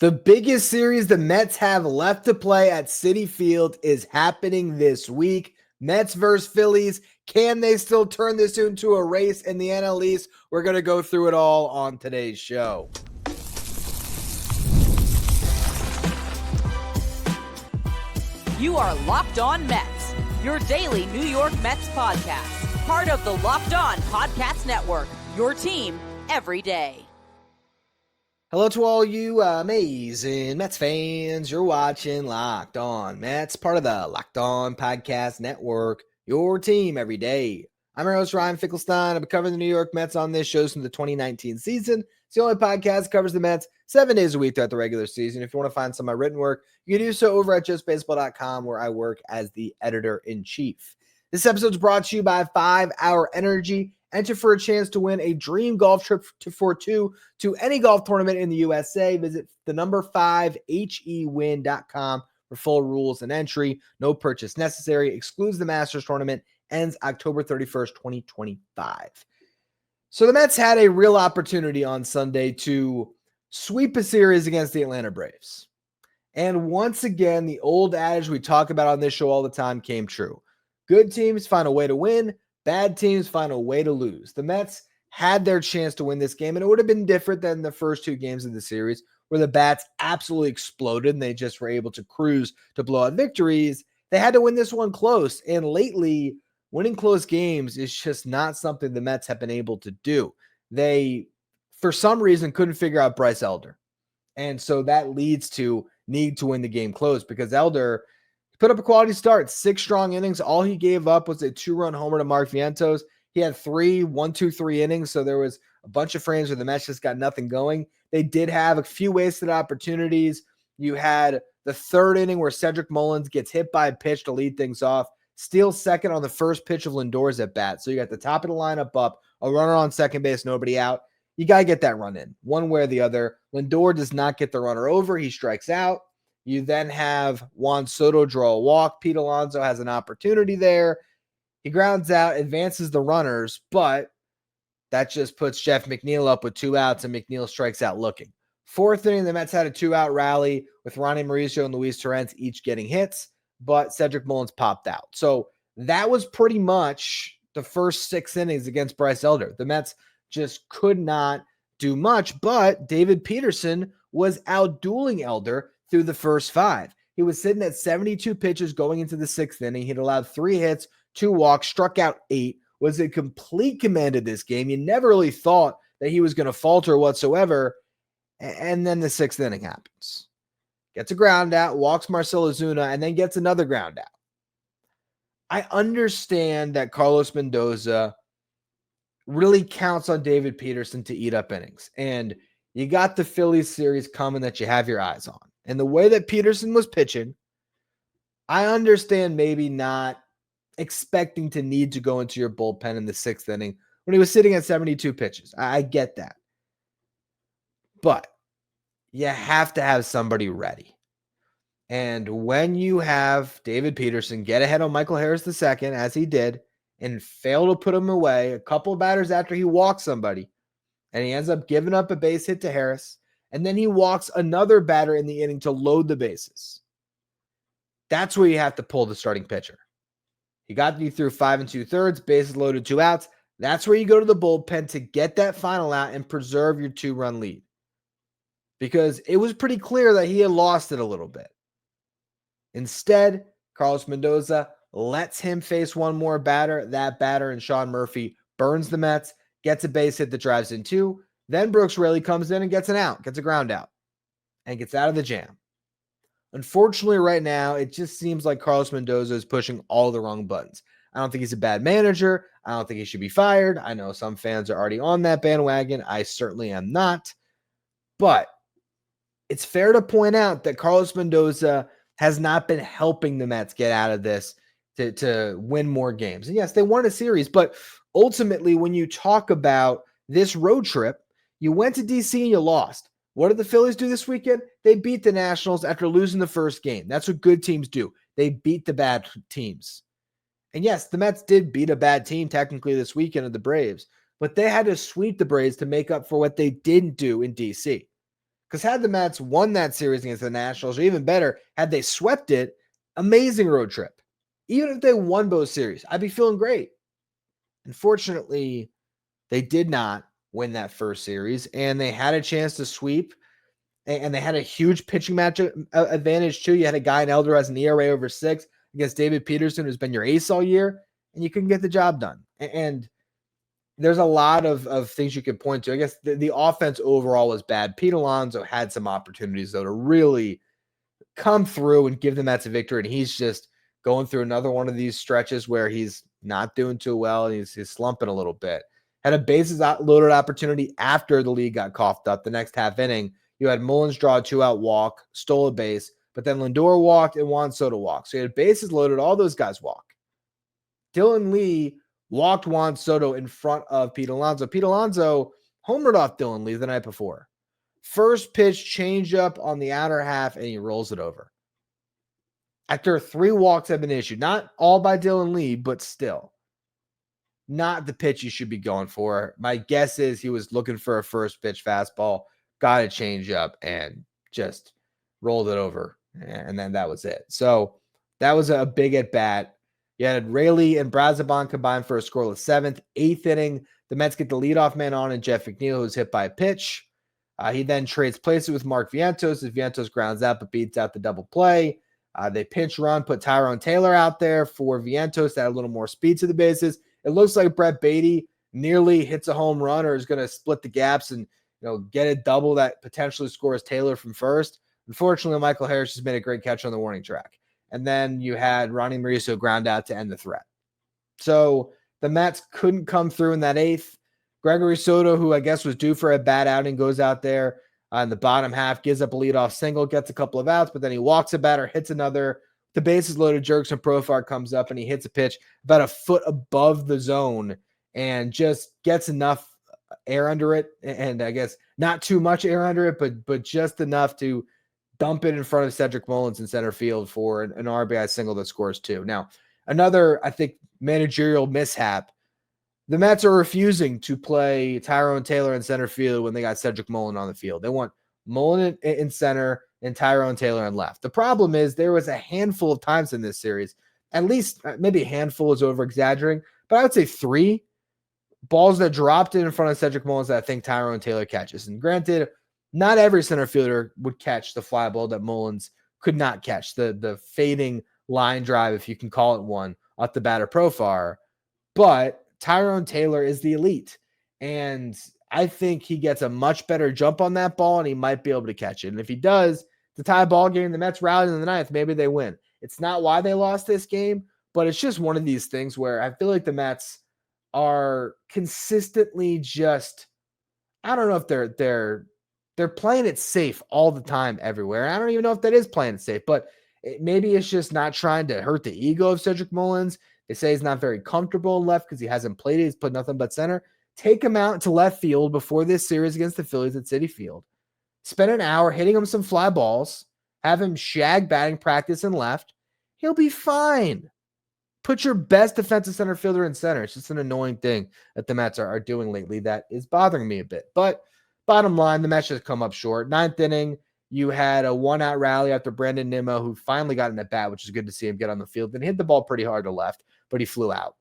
The biggest series the Mets have left to play at Citi Field is happening this week. Mets versus Phillies. Can they still turn this into a race in the NL East? We're going to go through it all on today's show. You are Locked On Mets, your daily New York Mets podcast. Part of the Locked On Podcast Network, your team every day. Hello to all you amazing Mets fans. You're watching Locked On Mets, part of the Locked On Podcast Network, your team every day. I'm your host, Ryan Finkelstein. I've been covering the New York Mets on this show since the 2019 season. It's the only podcast that covers the Mets 7 days a week throughout the regular season. If you want to find some of my written work, you can do so over at justbaseball.com, where I work as the editor-in-chief. This episode is brought to you by 5 Hour Energy. Enter for a chance to win a dream golf trip for two to any golf tournament in the USA. Visit the number 5hewin.com for full rules and entry. No purchase necessary. Excludes the Masters tournament. Ends October 31st, 2025. So the Mets had a real opportunity on Sunday to sweep a series against the Atlanta Braves. And once again, the old adage we talk about on this show all the time came true. Good teams find a way to win. Bad teams find a way to lose. The Mets had their chance to win this game, and it would have been different than the first 2 games of the series, where the bats absolutely exploded and they just were able to cruise to blow out victories. They had to win this one close, and lately, winning close games is just not something the Mets have been able to do. They, for some reason, couldn't figure out Bryce Elder, and so that leads to need to win the game close, because Elder put up a quality start, 6 strong innings. All he gave up was a 2-run homer to Mark Vientos. He had 3 1-2-3 innings, so there was a bunch of frames where the Mets just got nothing going. They did have a few wasted opportunities. You had the 3rd inning where Cedric Mullins gets hit by a pitch to lead things off, steals second on the first pitch of Lindor's at bat. So you got the top of the lineup up, a runner on second base, nobody out. You got to get that run in, one way or the other. Lindor does not get the runner over. He strikes out. You then have Juan Soto draw a walk. Pete Alonso has an opportunity there. He grounds out, advances the runners, but that just puts Jeff McNeil up with 2 outs, and McNeil strikes out looking. 4th inning, the Mets had a 2-out rally with Ronnie Mauricio and Luis Torrens each getting hits, but Cedric Mullins popped out. So that was pretty much the first 6 innings against Bryce Elder. The Mets just could not do much, but David Peterson was out-dueling Elder through the first 5. He was sitting at 72 pitches going into the 6th inning. He'd allowed 3 hits, 2 walks, struck out 8, was in complete command of this game. You never really thought that he was going to falter whatsoever. And then the 6th inning happens. Gets a ground out, walks Marcell Ozuna, and then gets another ground out. I understand that Carlos Mendoza really counts on David Peterson to eat up innings. And you got the Phillies series coming that you have your eyes on. And the way that Peterson was pitching, I understand maybe not expecting to need to go into your bullpen in the 6th inning when he was sitting at 72 pitches. I get that. But you have to have somebody ready. And when you have David Peterson get ahead on Michael Harris II, as he did, and fail to put him away a couple of batters after he walked somebody, and he ends up giving up a base hit to Harris, and then he walks another batter in the inning to load the bases. That's where you have to pull the starting pitcher. He got you through 5 2/3, bases loaded, 2 outs. That's where you go to the bullpen to get that final out and preserve your 2-run lead. Because it was pretty clear that he had lost it a little bit. Instead, Carlos Mendoza lets him face one more batter. That batter, and Sean Murphy, burns the Mets, gets a base hit that drives in 2. Then Brooks Raley comes in and gets an out, gets a ground out, and gets out of the jam. Unfortunately, right now, it just seems like Carlos Mendoza is pushing all the wrong buttons. I don't think he's a bad manager. I don't think he should be fired. I know some fans are already on that bandwagon. I certainly am not. But it's fair to point out that Carlos Mendoza has not been helping the Mets get out of this to win more games. And yes, they won a series, but ultimately, when you talk about this road trip, you went to DC and you lost. What did the Phillies do this weekend? They beat the Nationals after losing the first game. That's what good teams do. They beat the bad teams. And yes, the Mets did beat a bad team technically this weekend of the Braves, but they had to sweep the Braves to make up for what they didn't do in DC. Because had the Mets won that series against the Nationals, or even better, had they swept it, amazing road trip. Even if they won both series, I'd be feeling great. Unfortunately, they did not win that first series, and they had a chance to sweep, and they had a huge pitching match advantage too. You had a guy in Elder has an ERA over 6 against David Peterson, who's been your ace all year, and you couldn't get the job done. And there's a lot of things you could point to. I guess the offense overall was bad. Pete Alonso had some opportunities, though, to really come through and give the Mets a victory, and he's just going through another one of these stretches where he's not doing too well, and he's slumping a little bit. Had a bases loaded opportunity after the lead got coughed up. The next half inning, you had Mullins draw a 2-out walk, stole a base, but then Lindor walked and Juan Soto walked. So you had bases loaded, all those guys walk. Dylan Lee walked Juan Soto in front of Pete Alonso. Pete Alonso homered off Dylan Lee the night before. First pitch changeup on the outer half, and he rolls it over. After 3 walks have been issued, not all by Dylan Lee, but still not the pitch you should be going for. My guess is he was looking for a first pitch fastball, got a changeup, and just rolled it over. And then that was it. So that was a big at bat. You had Rayleigh and Brazaban combined for a scoreless 7th. 8th inning, the Mets get the leadoff man on, and Jeff McNeil, who's hit by a pitch. He then trades places with Mark Vientos as Vientos grounds out but beats out the double play. They pinch run, put Tyrone Taylor out there for Vientos to add a little more speed to the bases. It looks like Brett Beatty nearly hits a home run or is going to split the gaps and get a double that potentially scores Taylor from first. Unfortunately, Michael Harris just made a great catch on the warning track. And then you had Ronnie Mauricio ground out to end the threat. So the Mets couldn't come through in that 8th. Gregory Soto, who I guess was due for a bad outing, goes out there in the bottom half, gives up a leadoff single, gets a couple of outs, but then he walks a batter, hits another. The bases loaded, Jurickson Profar comes up and he hits a pitch about a foot above the zone and just gets enough air under it. And I guess not too much air under it, but just enough to dump it in front of Cedric Mullins in center field for an RBI single that scores 2. Now, another, I think, managerial mishap. The Mets are refusing to play Tyrone Taylor in center field when they got Cedric Mullins on the field. They want Mullins in center and Tyrone Taylor in left. The problem is there was a handful of times in this series, at least maybe a handful is over-exaggerating, but I would say 3 balls that dropped in front of Cedric Mullins that I think Tyrone Taylor catches. And granted, not every center fielder would catch the fly ball that Mullins could not catch, the fading line drive, if you can call it one, off the batter Profar. But Tyrone Taylor is the elite, and I think he gets a much better jump on that ball, and he might be able to catch it. And if he does, the tie ball game, the Mets rally in the 9th, maybe they win. It's not why they lost this game, but it's just one of these things where I feel like the Mets are consistently just, I don't know if they're playing it safe all the time everywhere. And I don't even know if that is playing it safe, but maybe it's just not trying to hurt the ego of Cedric Mullins. They say he's not very comfortable in left because he hasn't played it. He's put nothing but center. Take him out to left field before this series against the Phillies at Citi Field. Spend an hour hitting him some fly balls. Have him shag batting practice in left. He'll be fine. Put your best defensive center fielder in center. It's just an annoying thing that the Mets are doing lately that is bothering me a bit. But bottom line, the Mets just come up short. 9th inning, you had a 1-out rally after Brandon Nimmo, who finally got in at bat, which is good to see him get on the field. Then hit the ball pretty hard to left, but he flew out.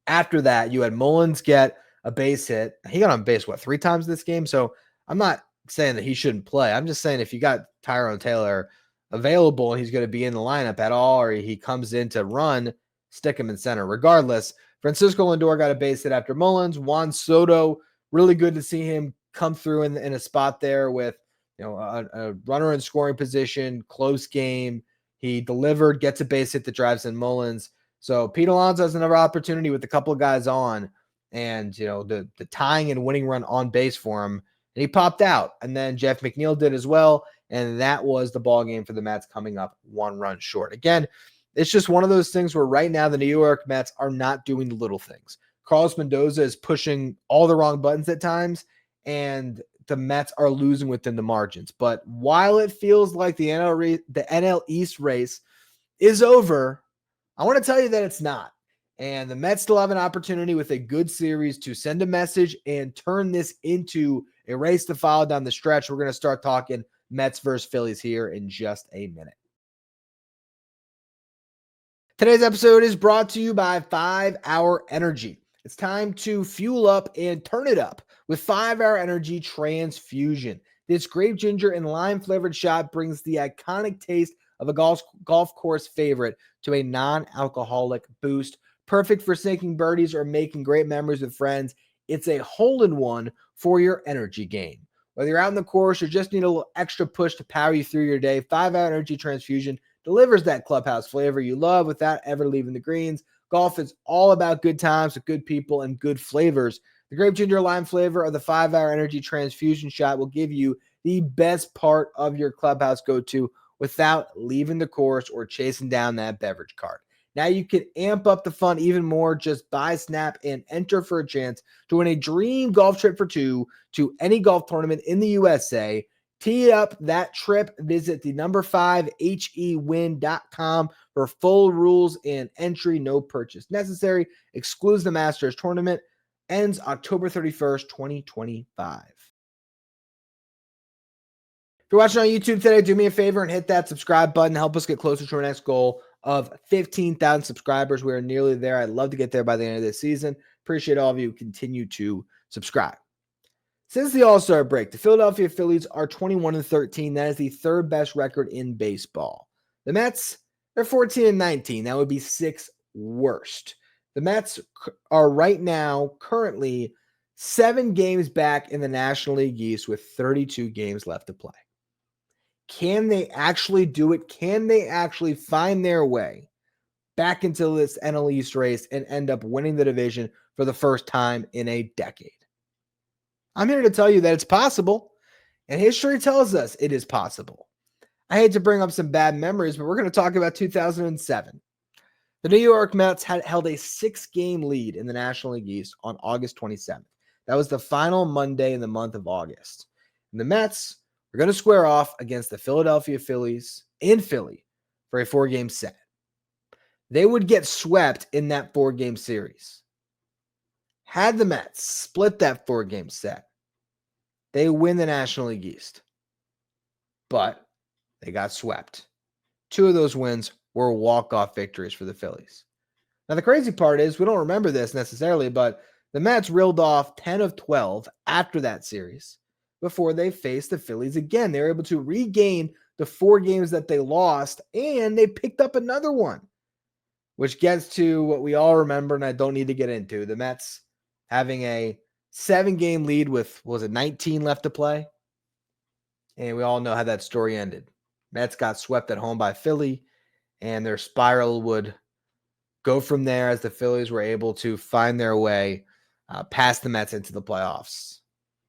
After that, you had Mullins get a base hit. He got on base, 3 times this game? So I'm not saying that he shouldn't play. I'm just saying if you got Tyrone Taylor available and he's going to be in the lineup at all, or he comes in to run, stick him in center. Regardless, Francisco Lindor got a base hit after Mullins. Juan Soto, really good to see him come through in a spot there with a runner in scoring position, close game. He delivered, gets a base hit that drives in Mullins. So Pete Alonso has another opportunity with a couple of guys on, and the tying and winning run on base for him, and he popped out. And then Jeff McNeil did as well, and that was the ball game for the Mets, coming up 1 run short. Again, it's just one of those things where right now the New York Mets are not doing the little things. Carlos Mendoza is pushing all the wrong buttons at times, and the Mets are losing within the margins. But while it feels like the NL East race is over, I want to tell you that it's not. And the Mets still have an opportunity with a good series to send a message and turn this into a race to follow down the stretch. We're going to start talking Mets versus Phillies here in just a minute. Today's episode is brought to you by 5 Hour Energy. It's time to fuel up and turn it up with 5 Hour Energy Transfusion. This grape ginger and lime flavored shot brings the iconic taste of a golf course favorite to a non-alcoholic boost. Perfect for sinking birdies or making great memories with friends. It's a hole-in-one for your energy game. Whether you're out on the course or just need a little extra push to power you through your day, 5 Hour Energy Transfusion delivers that clubhouse flavor you love without ever leaving the greens. Golf is all about good times with good people and good flavors. The grape ginger lime flavor of the 5 Hour Energy Transfusion shot will give you the best part of your clubhouse go-to without leaving the course or chasing down that beverage cart. Now you can amp up the fun even more. Just buy, snap, and enter for a chance to win a dream golf trip for 2 to any golf tournament in the USA. Tee up that trip. Visit the number 5hewin.com for full rules and entry. No purchase necessary. Excludes the Masters tournament. Ends October 31st, 2025. If you're watching on YouTube today, do me a favor and hit that subscribe button. Help us get closer to our next goal of 15,000 subscribers. We are nearly there. I'd love to get there by the end of this season. Appreciate all of you who continue to subscribe. Since the All-Star break, the Philadelphia Phillies are 21-13. That is the third best record in baseball. The Mets, they're 14-19. That would be sixth worst. The Mets are right now currently 7 games back in the National League East with 32 games left to play. Can they actually do it? Can they actually find their way back into this NL East race and end up winning the division for the first time in a decade? I'm here to tell you that it's possible, and history tells us it is possible. I hate to bring up some bad memories, but we're going to talk about 2007. The New York Mets had held a 6-game lead in the National League East on August 27th. That was the final Monday in the month of August. And the Mets were going to square off against the Philadelphia Phillies in Philly for a 4-game set. They would get swept in that 4-game series. Had the Mets split that 4-game set, they win the National League East. But they got swept. 2 of those wins were walk-off victories for the Phillies. Now, the crazy part is we don't remember this necessarily, but the Mets reeled off 10 of 12 after that series before they faced the Phillies again. They were able to regain the 4 games that they lost, and they picked up another one, which gets to what we all remember, and I don't need to get into. The Mets having a 7-game lead with, 19 left to play? And we all know how that story ended. Mets got swept at home by Philly, and their spiral would go from there as the Phillies were able to find their way past the Mets into the playoffs.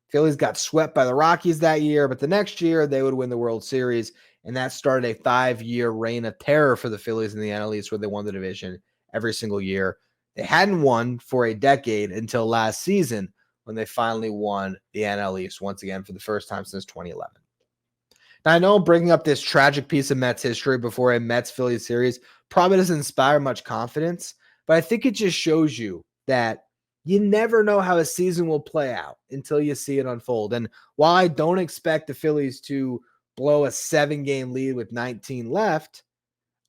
Phillies got swept by the Rockies that year, but the next year they would win the World Series, and that started a 5-year reign of terror for the Phillies in the NL East, where they won the division every single year. They hadn't won for a decade until last season when they finally won the NL East once again for the first time since 2011. Now, I know bringing up this tragic piece of Mets history before a Mets-Phillies series probably doesn't inspire much confidence, but I think it just shows you that you never know how a season will play out until you see it unfold. And while I don't expect the Phillies to blow a 7-game lead with 19 left,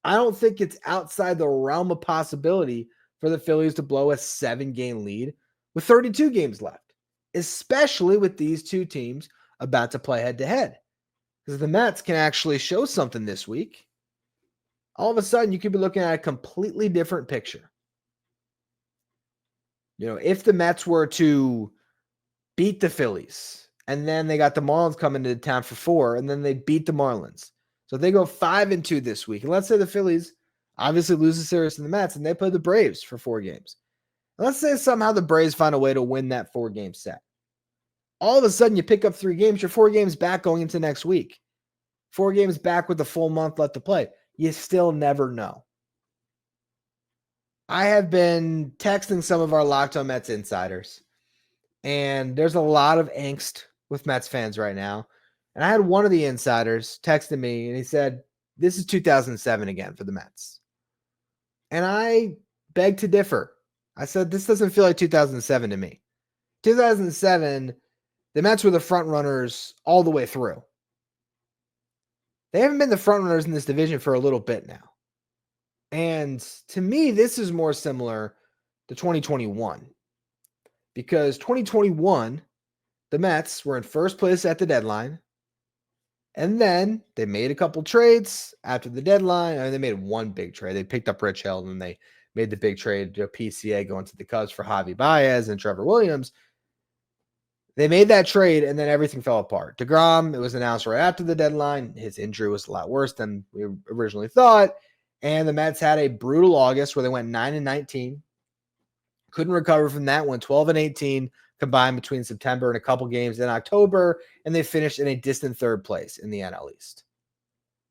I don't think it's outside the realm of possibility for the Phillies to blow a 7-game lead with 32 games left, especially with these 2 teams about to play head-to-head. Because the Mets can actually show something this week, all of a sudden you could be looking at a completely different picture. You know, if the Mets were to beat the Phillies, and then they got the Marlins coming to town for 4, and then they beat the Marlins. So if they go 5-2 this week, and let's say the Phillies obviously lose the series to the Mets, and they play the Braves for 4 games. And let's say somehow the Braves find a way to win that 4-game set. All of a sudden, you pick up 3 games, you're 4 games back going into next week. 4 games back with a full month left to play. You still never know. I have been texting some of our Locked On Mets insiders, and there's a lot of angst with Mets fans right now. And I had one of the insiders texting me, and he said, this is 2007 again for the Mets. And I beg to differ. I said, this doesn't feel like 2007 to me. 2007 the Mets were the front runners all the way through. They haven't been the front runners in this division for a little bit now. And to me, this is more similar to 2021. Because 2021, the Mets were in first place at the deadline. And then they made a couple trades after the deadline. I mean, they made one big trade. They picked up Rich Hill, and they made the big trade, PCA going to the Cubs for Javi Baez and Trevor Williams. They made that trade, and then everything fell apart. DeGrom, it was announced right after the deadline. His injury was a lot worse than we originally thought. And the Mets had a brutal August where they went 9-19. Couldn't recover from that, went 12-18 combined between September and a couple games in October, and they finished in a distant third place in the NL East.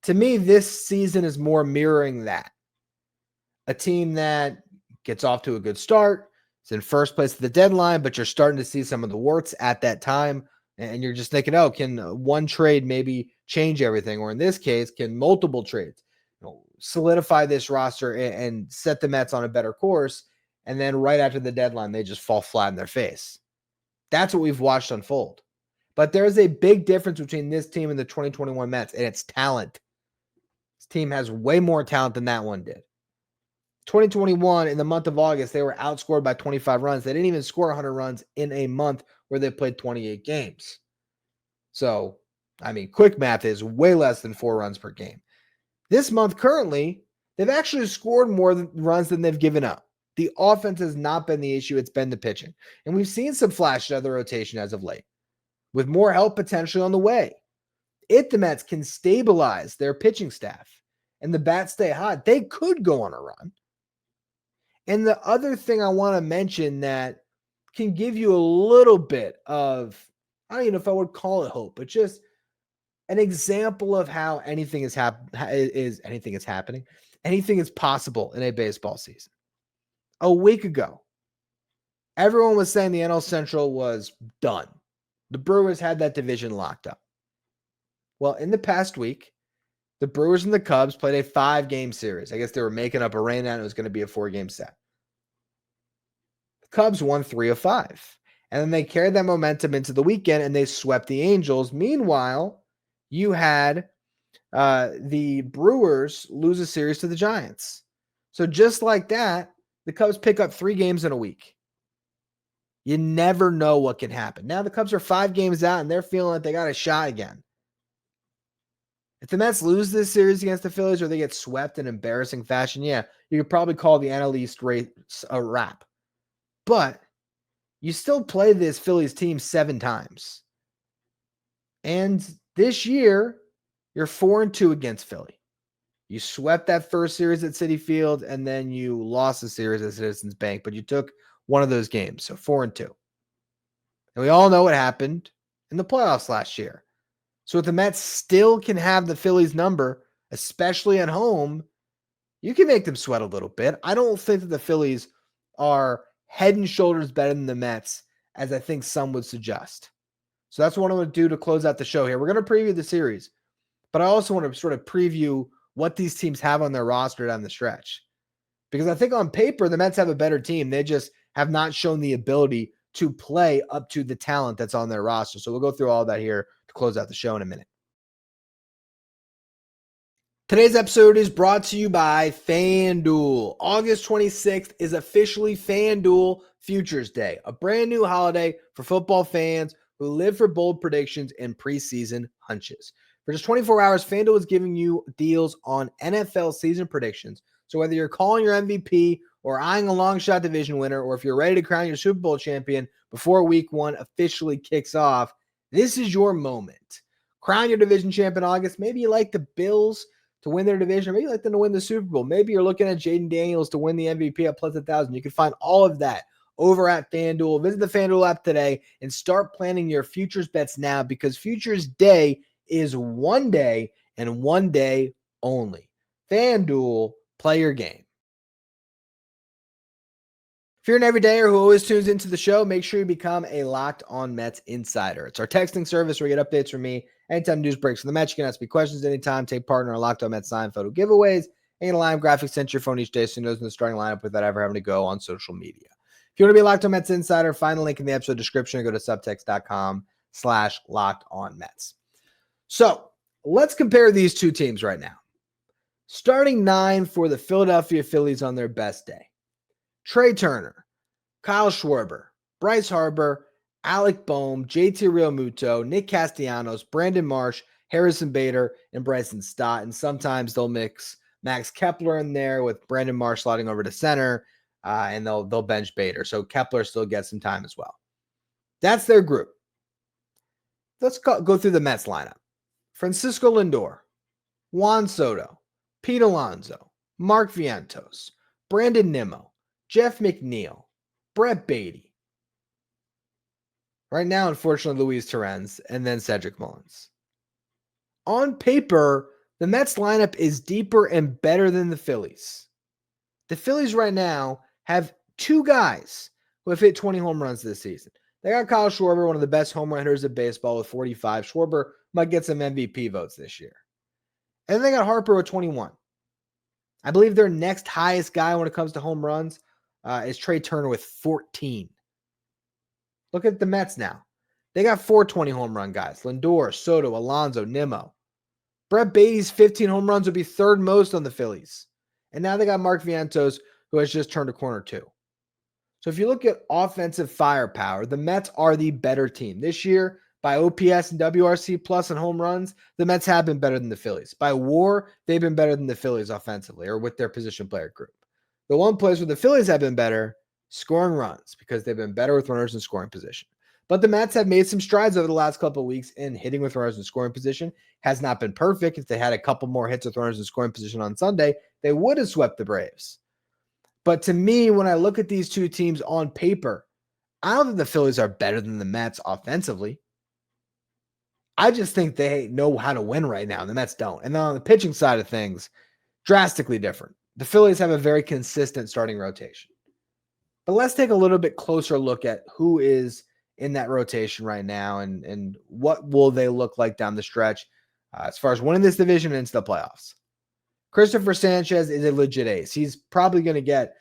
To me, this season is more mirroring that. A team that gets off to a good start, is in first place at the deadline, but you're starting to see some of the warts at that time, and you're just thinking, oh, can one trade maybe change everything? Or in this case, can multiple trades solidify this roster and set the Mets on a better course? And then right after the deadline, they just fall flat in their face. That's what we've watched unfold. But there's a big difference between this team and the 2021 Mets, and it's talent. This team has way more talent than that one did. 2021, in the month of August, they were outscored by 25 runs. They didn't even score 100 runs in a month where they played 28 games. So, I mean, quick math is way less than 4 runs per game. This month, currently, they've actually scored more runs than they've given up. The offense has not been the issue. It's been the pitching. And we've seen some flashes of the rotation as of late, with more help potentially on the way. If the Mets can stabilize their pitching staff and the bats stay hot, they could go on a run. And the other thing I want to mention that can give you a little bit of, I don't even know if I would call it hope, but just an example of how anything is happening. Anything is possible in a baseball season. A week ago, everyone was saying the NL Central was done. The Brewers had that division locked up. Well, in the past week, the Brewers and the Cubs played a 5-game series. I guess they were making up a rain and it was going to be a 4-game set. The Cubs won 3 of 5. And then they carried that momentum into the weekend and they swept the Angels. Meanwhile, you had the Brewers lose a series to the Giants. So just like that, the Cubs pick up 3 games in a week. You never know what can happen. Now the Cubs are 5 games out and they're feeling like they got a shot again. If the Mets lose this series against the Phillies or they get swept in embarrassing fashion, yeah, you could probably call the NL East race a wrap. But you still play this Phillies team 7 times. And this year, you're 4-2 against Philly. You swept that first series at Citi Field, and then you lost the series at Citizens Bank, but you took one of those games, so 4-2. And we all know what happened in the playoffs last year. So if the Mets still can have the Phillies number, especially at home, you can make them sweat a little bit. I don't think that the Phillies are head and shoulders better than the Mets, as I think some would suggest. So that's what I want to do to close out the show here. We're going to preview the series, but I also want to sort of preview what these teams have on their roster down the stretch. Because I think on paper, the Mets have a better team. They just have not shown the ability to play up to the talent that's on their roster. So we'll go through all that here to close out the show in a minute. Today's episode is brought to you by FanDuel. August 26th is officially FanDuel Futures Day, a brand new holiday for football fans who live for bold predictions and preseason hunches. For just 24 hours, FanDuel is giving you deals on NFL season predictions. So whether you're calling your MVP or eyeing a long shot division winner, or if you're ready to crown your Super Bowl champion before week 1 officially kicks off, this is your moment. Crown your division champ in August. Maybe you like the Bills to win their division, or maybe you like them to win the Super Bowl. Maybe you're looking at Jaden Daniels to win the MVP at plus 1,000. You can find all of that over at FanDuel. Visit the FanDuel app today and start planning your futures bets now, because Futures Day is one day and one day only. FanDuel, play your game. If you're an everydayer who always tunes into the show, make sure you become a Locked On Mets insider. It's our texting service where you get updates from me anytime news breaks from the Mets. You can ask me questions anytime, take part in our Locked On Mets sign photo giveaways, and get a live graphic sent to your phone each day so you know the starting lineup without ever having to go on social media. If you want to be a Locked On Mets insider, find the link in the episode description or go to subtext.com YouTube.com/LockedOnMets. So let's compare these two teams right now. Starting 9 for the Philadelphia Phillies on their best day: Trey Turner, Kyle Schwarber, Bryce Harper, Alec Boehm, JT Realmuto, Nick Castellanos, Brandon Marsh, Harrison Bader, and Bryson Stott. And sometimes they'll mix Max Kepler in there with Brandon Marsh sliding over to center, and they'll bench Bader. So Kepler still gets some time as well. That's their group. Let's go through the Mets lineup. Francisco Lindor, Juan Soto, Pete Alonso, Mark Vientos, Brandon Nimmo, Jeff McNeil, Brett Beatty. Right now, unfortunately, Luis Torrens, and then Cedric Mullins. On paper, the Mets lineup is deeper and better than the Phillies. The Phillies right now have two guys who have hit 20 home runs this season. They got Kyle Schwarber, one of the best home run hitters of baseball, with 45. Schwarber might get some MVP votes this year. And then they got Harper with 21. I believe their next highest guy when it comes to home runs is Trey Turner with 14. Look at the Mets now. They got 420 home run guys: Lindor, Soto, Alonso, Nimmo. Brett Beatty's 15 home runs would be third most on the Phillies. And now they got Mark Vientos, who has just turned a corner too. So if you look at offensive firepower, the Mets are the better team. This year, by OPS and WRC plus and home runs, the Mets have been better than the Phillies. By WAR, they've been better than the Phillies offensively, or with their position player group. The one place where the Phillies have been better, scoring runs, because they've been better with runners in scoring position. But the Mets have made some strides over the last couple of weeks in hitting with runners in scoring position. Has not been perfect. If they had a couple more hits with runners in scoring position on Sunday, they would have swept the Braves. But to me, when I look at these two teams on paper, I don't think the Phillies are better than the Mets offensively. I just think they know how to win right now, and the Mets don't. And then on the pitching side of things, drastically different. The Phillies have a very consistent starting rotation. But let's take a little bit closer look at who is in that rotation right now and what will they look like down the stretch as far as winning this division and into the playoffs. Christopher Sanchez is a legit ace. He's probably going to get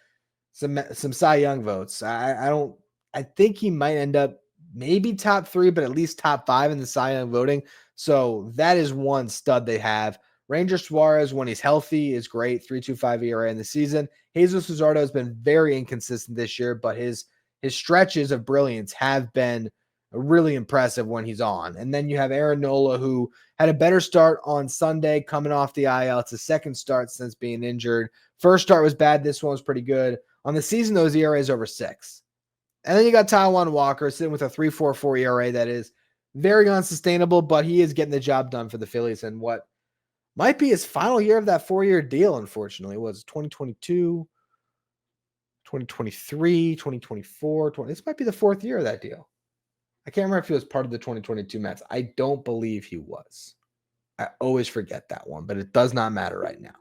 some Cy Young votes. I think he might end up maybe top 3, but at least top 5 in the Cy Young voting. So that is one stud they have. Ranger Suarez, when he's healthy, is great. 3.25 ERA in the season. Jesus Luzardo has been very inconsistent this year, but his stretches of brilliance have been really impressive when he's on. And then you have Aaron Nola, who had a better start on Sunday coming off the IL. It's his second start since being injured. First start was bad. This one was pretty good. On the season, those ERA is over 6. And then you got Taijuan Walker sitting with a 3.44 ERA that is very unsustainable, but he is getting the job done for the Phillies in what might be his final year of that 4-year deal, unfortunately. It was 2022, 2023, 2024. This might be the 4th year of that deal. I can't remember if he was part of the 2022 Mets. I don't believe he was. I always forget that one, but it does not matter right now.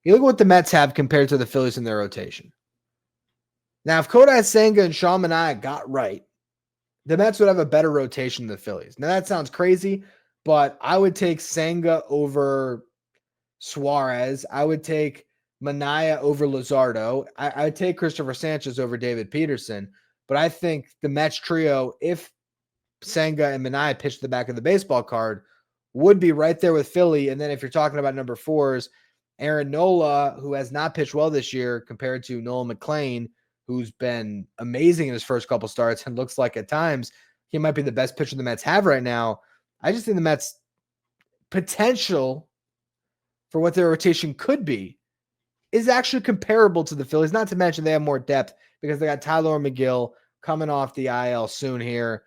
You look at what the Mets have compared to the Phillies in their rotation. Now, if Kodai Senga and Sean Manaea got right, the Mets would have a better rotation than the Phillies. Now, that sounds crazy, but I would take Senga over Suarez. I would take Manaea over Luzardo. I would take Christopher Sanchez over David Peterson. But I think the Mets trio, if Senga and Manaea pitched the back of the baseball card, would be right there with Philly. And then if you're talking about number 4s, Aaron Nola, who has not pitched well this year compared to Nolan McLean, who's been amazing in his first couple starts and looks like at times he might be the best pitcher the Mets have right now. I just think the Mets' potential for what their rotation could be is actually comparable to the Phillies, not to mention they have more depth because they got Tyler McGill coming off the IL soon here.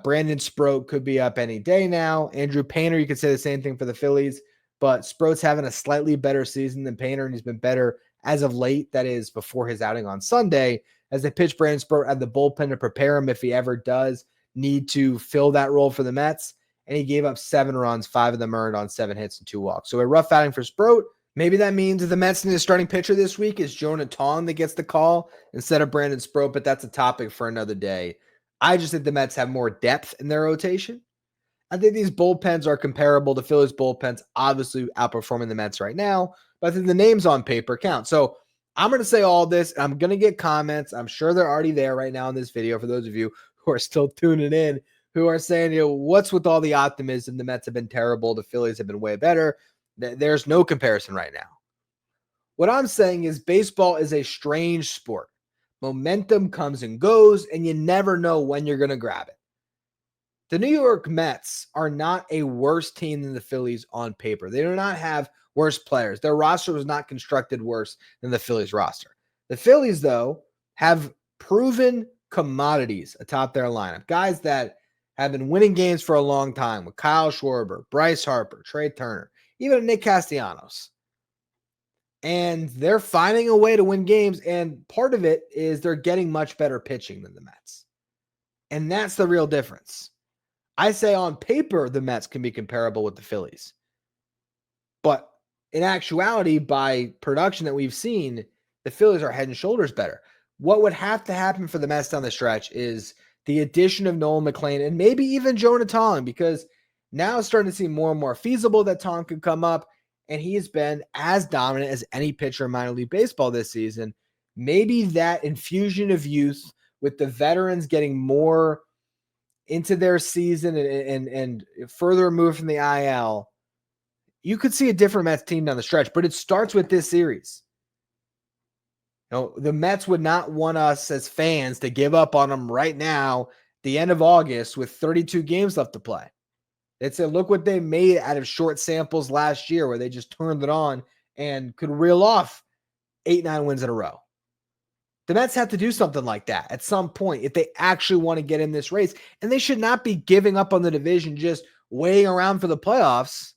Brandon Sproat could be up any day now. Andrew Painter, you could say the same thing for the Phillies, but Sproat's having a slightly better season than Painter, and he's been better as of late. That is before his outing on Sunday, as they pitch Brandon Sproat at the bullpen to prepare him if he ever does need to fill that role for the Mets. And he gave up 7 runs, 5 of them earned on 7 hits and 2 walks. So a rough outing for Sproat. Maybe that means the Mets need a starting pitcher this week is Jonah Tong that gets the call instead of Brandon Sproat, but that's a topic for another day. I just think the Mets have more depth in their rotation. I think these bullpens are comparable. The Phillies bullpens obviously outperforming the Mets right now, but I think the names on paper count. So I'm going to say all this. I'm going to get comments. I'm sure they're already there right now in this video for those of you who are still tuning in. who are saying, what's with all the optimism? The Mets have been terrible. The Phillies have been way better. There's no comparison right now. What I'm saying is baseball is a strange sport. Momentum comes and goes, and you never know when you're going to grab it. The New York Mets are not a worse team than the Phillies on paper. They do not have worse players. Their roster was not constructed worse than the Phillies roster. The Phillies, though, have proven commodities atop their lineup. Guys that have been winning games for a long time with Kyle Schwarber, Bryce Harper, Trey Turner, even Nick Castellanos. And they're finding a way to win games, and part of it is they're getting much better pitching than the Mets. And that's the real difference. I say on paper, the Mets can be comparable with the Phillies. But in actuality, by production that we've seen, the Phillies are head and shoulders better. What would have to happen for the Mets down the stretch is the addition of Nolan McLean and maybe even Jonah Tong, because now it's starting to seem more and more feasible that Tong could come up, and he has been as dominant as any pitcher in minor league baseball this season. Maybe that infusion of youth with the veterans getting more into their season and further removed from the IL, you could see a different Mets team down the stretch, but it starts with this series. The Mets would not want us as fans to give up on them right now, the end of August, with 32 games left to play. They'd say, look what they made out of short samples last year where they just turned it on and could reel off 8-9 wins in a row. The Mets have to do something like that at some point if they actually want to get in this race. And they should not be giving up on the division, just waiting around for the playoffs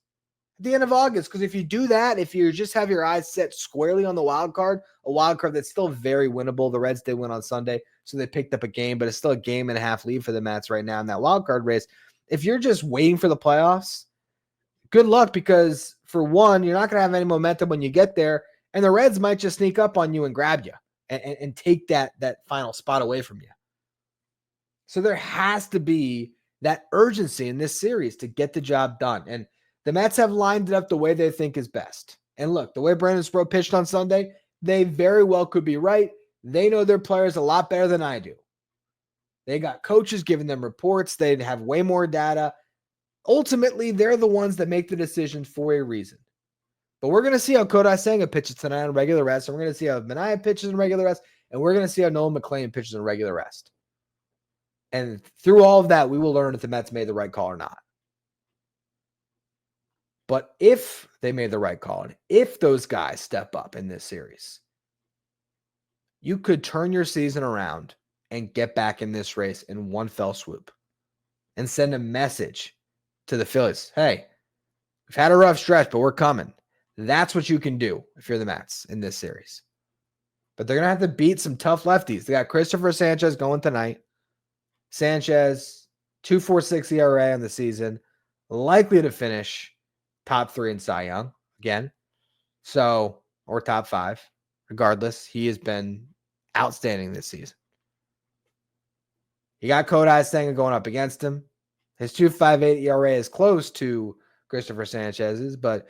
at the end of August. Because if you do that, if you just have your eyes set squarely on the wild card, a wild card that's still very winnable. The Reds did win on Sunday, so they picked up a game, but it's still a game and a half lead for the Mets right now in that wild card race. If you're just waiting for the playoffs, good luck, because for one, you're not going to have any momentum when you get there, and the Reds might just sneak up on you and grab you and take that final spot away from you. So there has to be that urgency in this series to get the job done. And the Mets have lined it up the way they think is best. And look, the way Brandon Sproat pitched on Sunday, they very well could be right. They know their players a lot better than I do. They got coaches giving them reports. They have way more data. Ultimately, they're the ones that make the decisions for a reason. But we're going to see how Kodai Senga pitches tonight on regular rest, and we're going to see how Manaea pitches in regular rest, and we're going to see how Nolan McLean pitches in regular rest. And through all of that, we will learn if the Mets made the right call or not. But if they made the right call, and if those guys step up in this series, you could turn your season around and get back in this race in one fell swoop and send a message to the Phillies. Hey, we've had a rough stretch, but we're coming. That's what you can do if you're the Mets in this series. But they're going to have to beat some tough lefties. They got Christopher Sanchez going tonight. Sanchez, 2.46 ERA on the season, likely to finish top 3 in Cy Young again. So, or top 5. Regardless, he has been outstanding this season. You got Kodai Senga going up against him. His 2.58 ERA is close to Christopher Sanchez's, but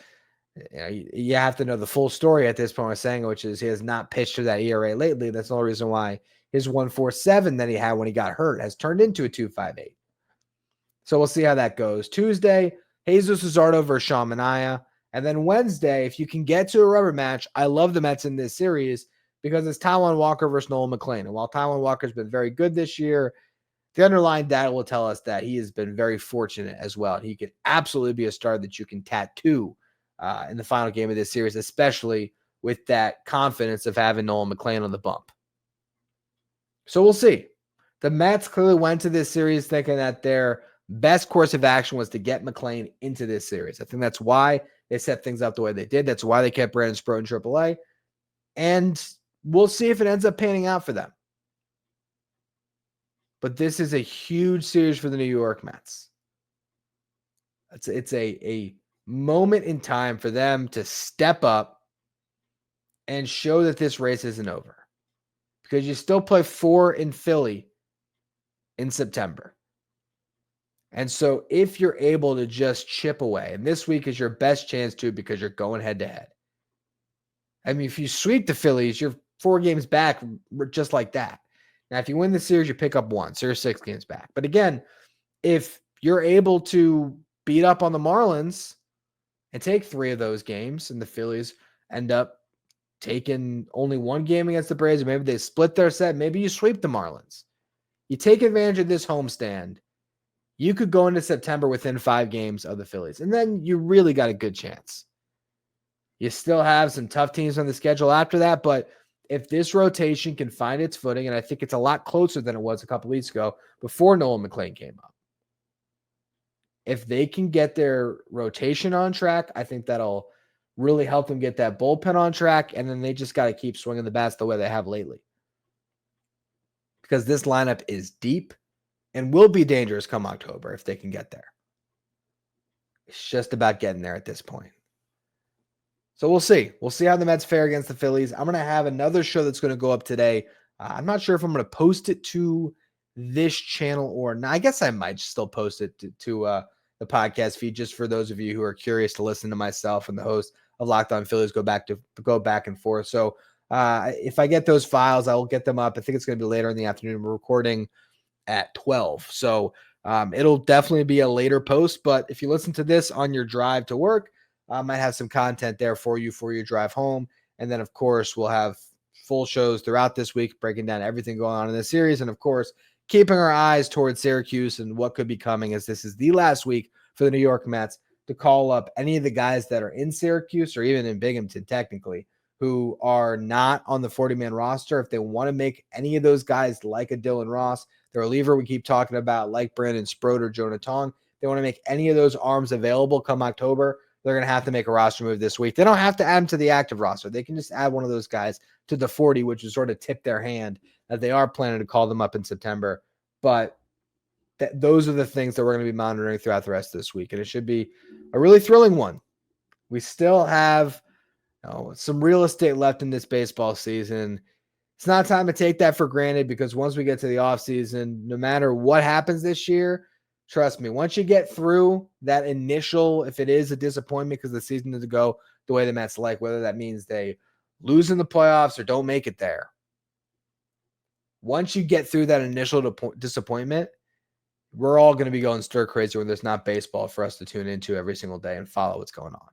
you have to know the full story at this point with Senga, which is he has not pitched to that ERA lately. That's the only reason why his 1.47 that he had when he got hurt has turned into a 2.58. So we'll see how that goes. Tuesday, Jesus Luzardo versus Sean Manaea. And then Wednesday, if you can get to a rubber match, I love the Mets in this series because it's Taijuan Walker versus Nolan McLean. And while Taijuan Walker's been very good this year, the underlying data will tell us that he has been very fortunate as well. He could absolutely be a star that you can tattoo in the final game of this series, especially with that confidence of having Nolan McLean on the bump. So we'll see. The Mets clearly went to this series thinking that their best course of action was to get McLean into this series. I think that's why they set things up the way they did. That's why they kept Brandon Sproat in AAA. And we'll see if it ends up panning out for them. But this is a huge series for the New York Mets. It's a moment in time for them to step up and show that this race isn't over. Because you still play 4 in Philly in September. And so if you're able to just chip away, and this week is your best chance to because you're going head-to-head. I mean, if you sweep the Phillies, you're 4 games back just like that. Now, if you win the series, you pick up 1, so you're 6 games back. But again, if you're able to beat up on the Marlins and take 3 of those games, and the Phillies end up taking only 1 game against the Braves, or maybe they split their set, maybe you sweep the Marlins. You take advantage of this homestand, you could go into September within 5 games of the Phillies, and then you really got a good chance. You still have some tough teams on the schedule after that, but if this rotation can find its footing, and I think it's a lot closer than it was a couple weeks ago before Nolan McLean came up, if they can get their rotation on track, I think that'll really help them get that bullpen on track, and then they just got to keep swinging the bats the way they have lately. Because this lineup is deep and will be dangerous come October if they can get there. It's just about getting there at this point. So we'll see. We'll see how the Mets fare against the Phillies. I'm going to have another show that's going to go up today. I'm not sure if I'm going to post it to this channel or not. I guess I might still post it to the podcast feed, just for those of you who are curious to listen to myself and the host of Locked On Phillies go back and forth. So if I get those files, I will get them up. I think it's going to be later in the afternoon. We're recording at 12. So it'll definitely be a later post, but if you listen to this on your drive to work, I might have some content there for you for your drive home. And then, of course, we'll have full shows throughout this week, breaking down everything going on in this series. And, of course, keeping our eyes towards Syracuse and what could be coming, as this is the last week for the New York Mets to call up any of the guys that are in Syracuse or even in Binghamton, technically, who are not on the 40-man roster. If they want to make any of those guys like a Dylan Ross, the reliever we keep talking about, like Brandon Sproat or Jonah Tong, they want to make any of those arms available come October, they're going to have to make a roster move this week. They don't have to add them to the active roster. They can just add one of those guys to the 40, which is sort of tip their hand that they are planning to call them up in September. But those are the things that we're going to be monitoring throughout the rest of this week. And it should be a really thrilling one. We still have some real estate left in this baseball season. It's not time to take that for granted, because once we get to the offseason, no matter what happens this year, trust me, once you get through that initial, if it is a disappointment because the season doesn't go the way the Mets like, whether that means they lose in the playoffs or don't make it there, once you get through that initial disappointment, we're all going to be going stir crazy when there's not baseball for us to tune into every single day and follow what's going on.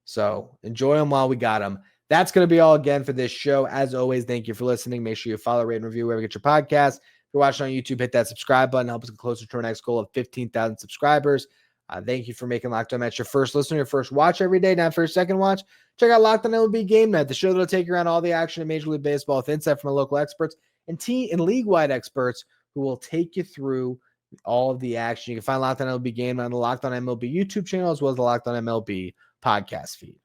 So enjoy them while we got them. That's going to be all again for this show. As always, thank you for listening. Make sure you follow, rate, and review wherever you get your podcast. If you're watching on YouTube, hit that subscribe button. Help us get closer to our next goal of 15,000 subscribers. Thank you for making Locked On Mets your first listener, your first watch every day, not for your second watch. Check out Locked On MLB Game Night, the show that'll take you around all the action in Major League Baseball with insight from our local experts and league-wide experts who will take you through all of the action. You can find Locked On MLB Game Night on the Locked On MLB YouTube channel, as well as the Locked On MLB podcast feed.